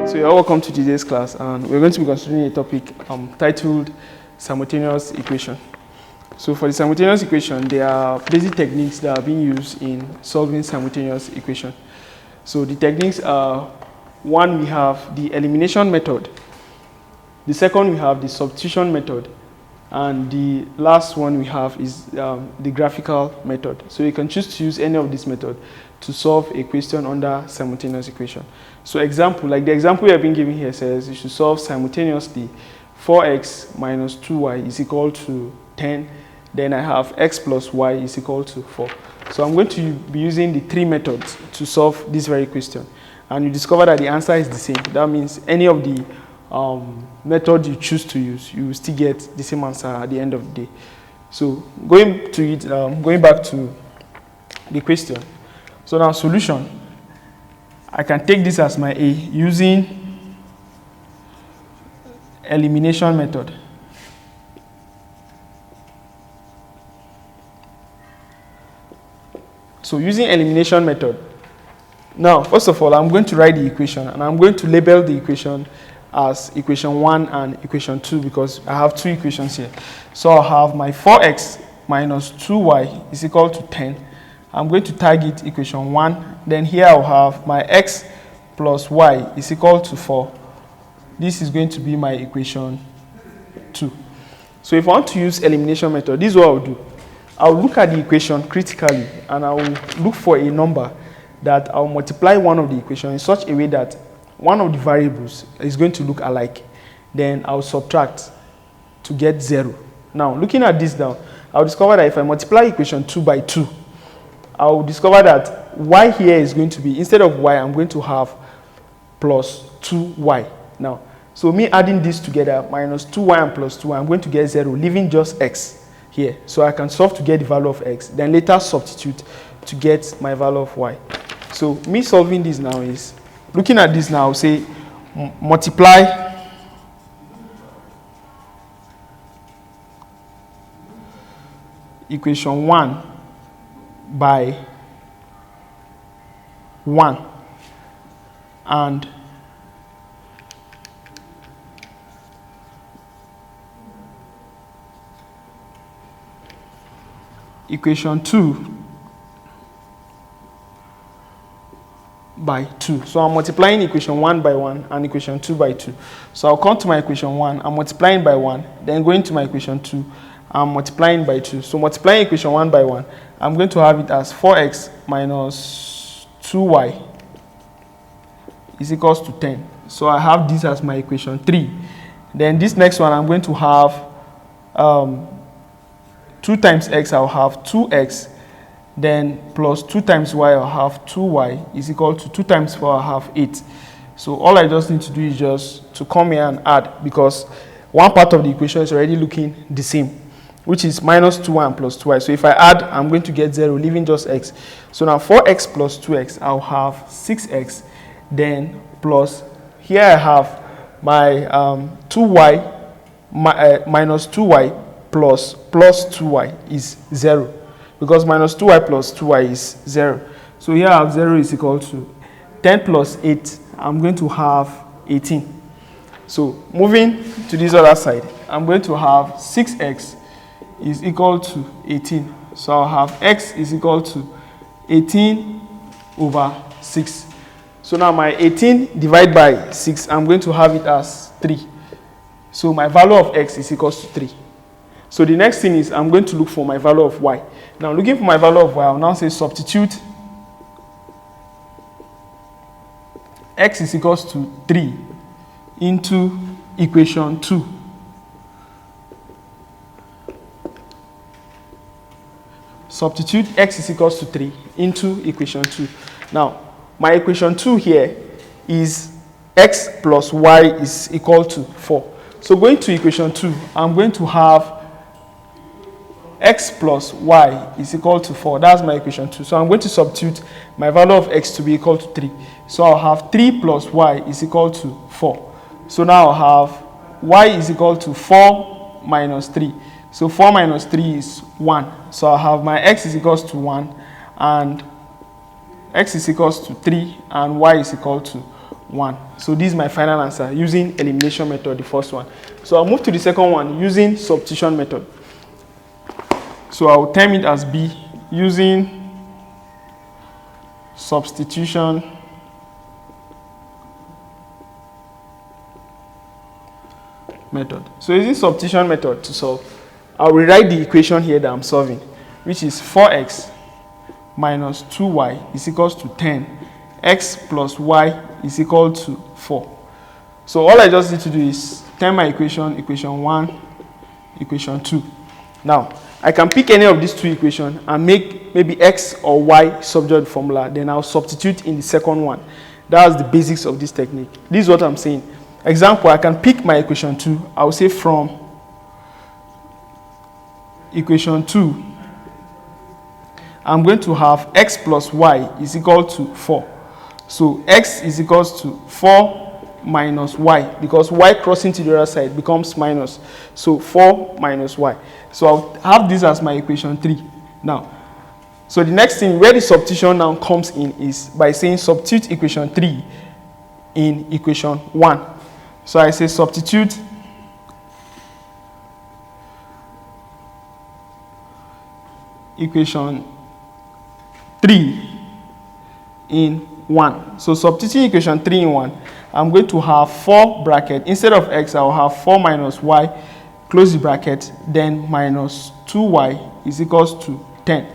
So you're welcome to today's class, and we're going to be considering a topic titled Simultaneous Equation. So for the simultaneous equation, there are basic techniques that are being used in solving simultaneous equation. So the techniques are, one, we have the elimination method. The second, we have the substitution method. And the last one we have is the graphical method. So you can choose to use any of these methods to solve a question under simultaneous equation. So example, like the example we have been given here says you should solve simultaneously 4x minus 2y is equal to 10. Then I have x plus y is equal to 4. So I'm going to be using the three methods to solve this very question. And you discover that the answer is the same. That means any of the method you choose to use, you will still get the same answer at the end of the day. So going back to the question. So now solution, I can take this as my A using elimination method. So using elimination method, now first of all I'm going to write the equation, and I'm going to label the equation as equation 1 and equation 2 because I have two equations here. So I'll have my 4x minus 2y is equal to 10. I'm going to tag it equation 1. Then here I'll have my x plus y is equal to 4. This is going to be my equation 2. So if I want to use elimination method, this is what I'll do. I'll look at the equation critically, and I'll look for a number that I'll multiply one of the equations in such a way that one of the variables is going to look alike. Then I'll subtract to get 0. Now, looking at this down, I'll discover that if I multiply equation 2 by 2, I'll discover that y here is going to be, instead of y, I'm going to have plus 2y. Now, so me adding this together, minus 2y and plus 2y, I'm going to get 0, leaving just x here. So I can solve to get the value of x, then later substitute to get my value of y. So me solving this now is, looking at this now, I'll say multiply equation 1 by 1 and equation 2 by 2. So I'm multiplying equation 1 by 1 and equation 2 by 2. So I'll come to my equation 1, I'm multiplying by 1, then going to my equation 2, I'm multiplying by 2. So multiplying equation 1 by 1, I'm going to have it as 4x minus 2y is equals to 10. So I have this as my equation 3. Then this next one, I'm going to have 2 times x, I'll have 2x. Then plus 2 times y, I'll have 2y is equal to 2 times 4, I'll have 8. So all I just need to do is just to come here and add, because one part of the equation is already looking the same, which is minus 2y and plus 2y. So if I add, I'm going to get 0, leaving just x. So now 4x plus 2x, I'll have 6x. Then plus, here I have my 2y minus 2y plus 2y is 0. Because minus 2y plus 2y is 0. So here I have 0 is equal to 10 plus 8. I'm going to have 18. So moving to this other side, I'm going to have 6x is equal to 18. So I'll have x is equal to 18 over 6. So now my 18 divided by 6, I'm going to have it as 3. So my value of x is equal to 3. So the next thing is I'm going to look for my value of y. Now looking for my value of y, I'll now say substitute x is equals to 3 into equation 2. Substitute x is equals to 3 into equation 2. Now, my equation 2 here is x plus y is equal to 4. So going to equation 2, I'm going to have x plus y is equal to 4. That's my equation 2. So I'm going to substitute my value of x to be equal to 3. So I'll have 3 plus y is equal to 4. So now I'll have y is equal to 4 minus 3. So 4 minus 3 is 1. So I'll have my x is equals to 1 and x is equals to 3 and y is equal to 1. So this is my final answer using elimination method, the first one. So I'll move to the second one using substitution method. So I'll term it as B using substitution method. So using substitution method to solve, I'll rewrite the equation here that I'm solving, which is 4x minus 2y is equals to 10. X plus y is equal to 4. So all I just need to do is turn my equation 1, equation 2. Now, I can pick any of these two equations and make maybe x or y substitute formula. Then I'll substitute in the second one. That's the basics of this technique. This is what I'm saying. Example, I can pick my equation 2. I'll say from equation 2, I'm going to have x plus y is equal to 4. So x is equals to 4 minus y, because y crossing to the other side becomes minus. So 4 minus y. So I'll have this as my equation 3. Now, so the next thing where the substitution now comes in is by saying substitute equation 3 in equation 1. So I say substitute equation 3 in 1. So substituting equation 3 in 1, I'm going to have 4 bracket. Instead of x, I'll have 4 minus y, close the bracket, then minus 2y is equals to 10.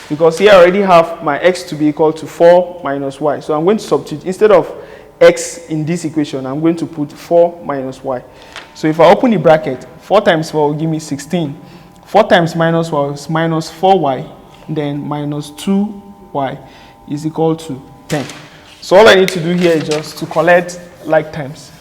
Because here I already have my x to be equal to 4 minus y. So I'm going to substitute. Instead of x in this equation, I'm going to put 4 minus y. So if I open the bracket, 4 times 4 will give me 16. 4 times minus y is minus 4y, then minus 2y is equal to 10. So all I need to do here is just to collect like terms.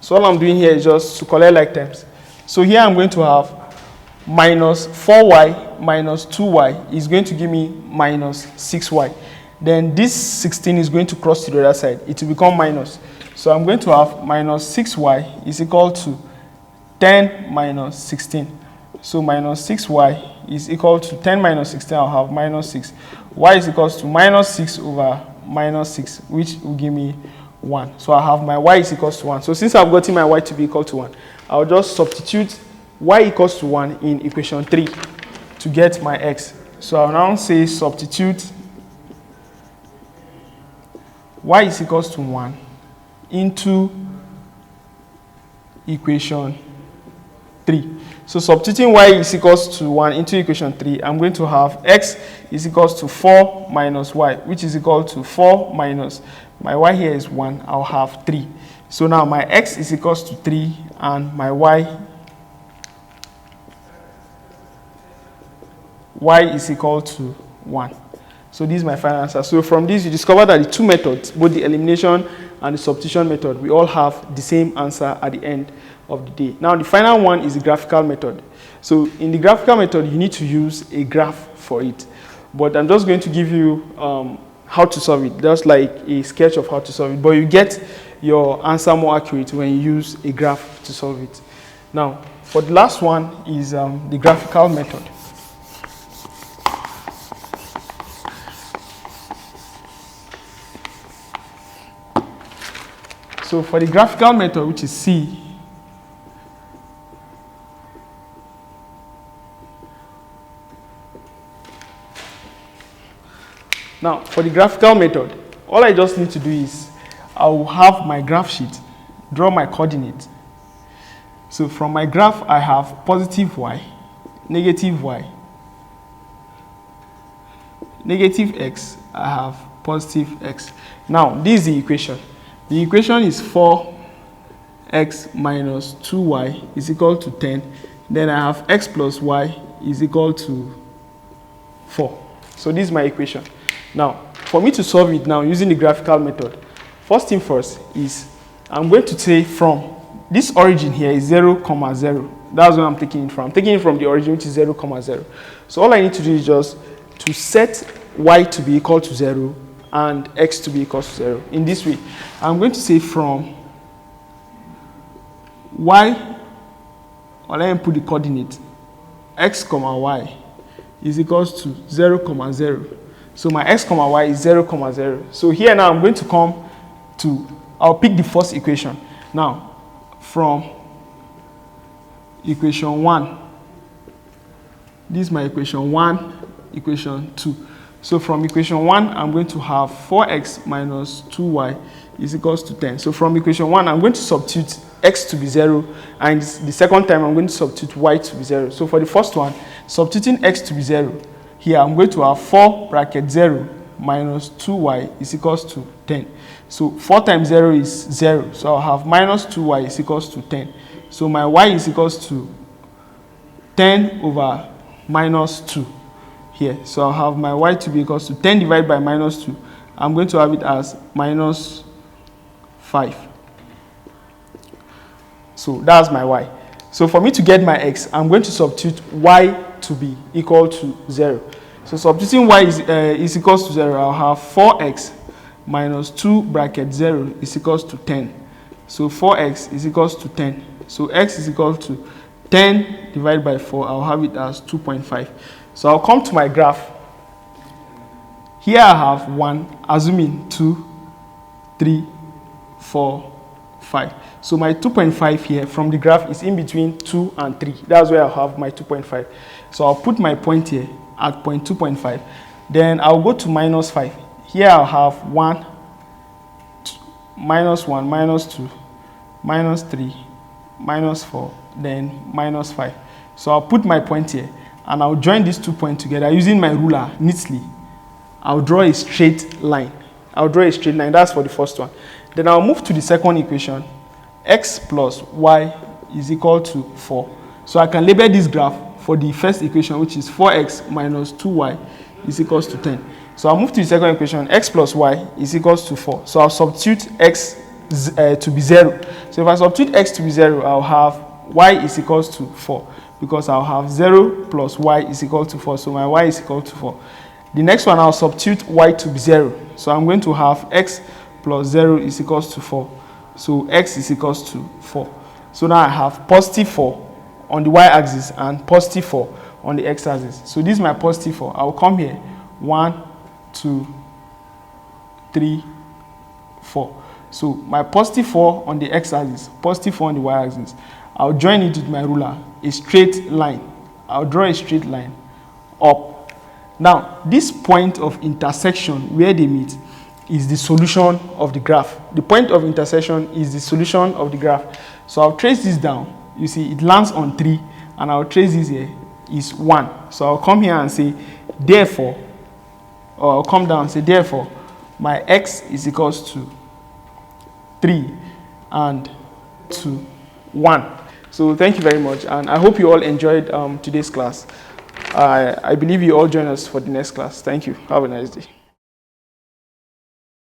So all I'm doing here is just to collect like terms. So here I'm going to have minus 4y minus 2y is going to give me minus 6y. Then this 16 is going to cross to the other side. It will become minus. So I'm going to have minus 6y is equal to 10 minus 16. So minus 6y is equal to 10 minus 16. I'll have minus 6. Y is equal to minus 6 over minus 6, which will give me 1. So I have my y is equal to 1. So since I've gotten my y to be equal to 1, I'll just substitute y equals to 1 in equation 3 to get my x. So I'll now say substitute y is equals to 1 into equation 3. So substituting y is equals to 1 into equation 3, I'm going to have x is equals to 4 minus y, which is equal to 4 minus, my y here is 1, I'll have 3. So now my x is equals to 3 and my y is equal to 1. So this is my final answer. So from this, you discover that the two methods, both the elimination and the substitution method, we all have the same answer at the end of the day. Now, the final one is the graphical method. So in the graphical method, you need to use a graph for it. But I'm just going to give you how to solve it, just like a sketch of how to solve it. But you get your answer more accurate when you use a graph to solve it. Now, for the last one is the graphical method. So for the graphical method, which is C, now for the graphical method, all I just need to do is I will have my graph sheet, draw my coordinates. So from my graph, I have positive y, negative x, I have positive x. Now, this is the equation. The equation is 4x minus 2y is equal to 10. Then I have x plus y is equal to 4. So this is my equation. Now, for me to solve it now using the graphical method, first thing first is I'm going to say from this origin here is 0, 0. That's where I'm taking it from. I'm taking it from the origin, which is 0, 0. So all I need to do is just to set y to be equal to 0 and x to be equal to 0. In this way, I'm going to say from y, or let me put the coordinate, x comma y is equals to 0 comma 0. So my x comma y is 0 comma 0. So here now I'm going to come to, I'll pick the first equation. Now from equation 1, this is my equation 1, equation 2. So from equation 1, I'm going to have 4x minus 2y is equals to 10. So from equation 1, I'm going to substitute x to be 0, and the second time I'm going to substitute y to be 0. So for the first one, substituting x to be 0, here I'm going to have 4 bracket 0 minus 2y is equals to 10. So 4 times 0 is 0. So I'll have minus 2y is equals to 10. So my y is equals to 10 over minus 2 here. So I'll have my y to be equals to 10 divided by minus 2. I'm going to have it as minus 5. So that's my y. So for me to get my x, I'm going to substitute y to be equal to 0. So substituting y is equals to 0, I'll have 4x minus 2 bracket 0 is equals to 10. So 4x is equals to 10. So x is equal to 10 divided by 4. I'll have it as 2.5. So I'll come to my graph. Here I have 1, assuming 2, 3, 4, 5. So my 2.5 here from the graph is in between 2 and 3. That's where I'll have my 2.5. So I'll put my point here at point 2.5. Then I'll go to minus 5. Here I'll have 1, minus 1, minus 2, minus 3, minus 4, then minus 5. So I'll put my point here, and I'll join these 2 points together using my ruler neatly. I'll draw a straight line. I'll draw a straight line. That's for the first one. Then I'll move to the second equation. X plus y is equal to 4. So I can label this graph for the first equation, which is 4x minus 2y is equals to 10. So I'll move to the second equation. X plus y is equals to 4. So I'll substitute x to be 0. So if I substitute x to be 0, I'll have y is equals to 4, because I'll have 0 plus y is equal to 4. So my y is equal to 4. The next one, I'll substitute y to be 0. So I'm going to have x plus 0 is equals to 4. So x is equals to 4. So now I have positive 4 on the y-axis and positive 4 on the x-axis. So this is my positive 4. I'll come here. 1, 2, 3, 4. So my positive 4 on the x-axis, positive 4 on the y-axis. I'll join it with my ruler, a straight line. I'll draw a straight line up. Now, this point of intersection where they meet is the solution of the graph. The point of intersection is the solution of the graph. So I'll trace this down. You see, it lands on 3, and I'll trace this here is 1. So I'll come here and say, therefore, or I'll come down and say, therefore, my x is equals to 3 and to 1. So thank you very much, and I hope you all enjoyed today's class. I believe you all join us for the next class. Thank you. Have a nice day.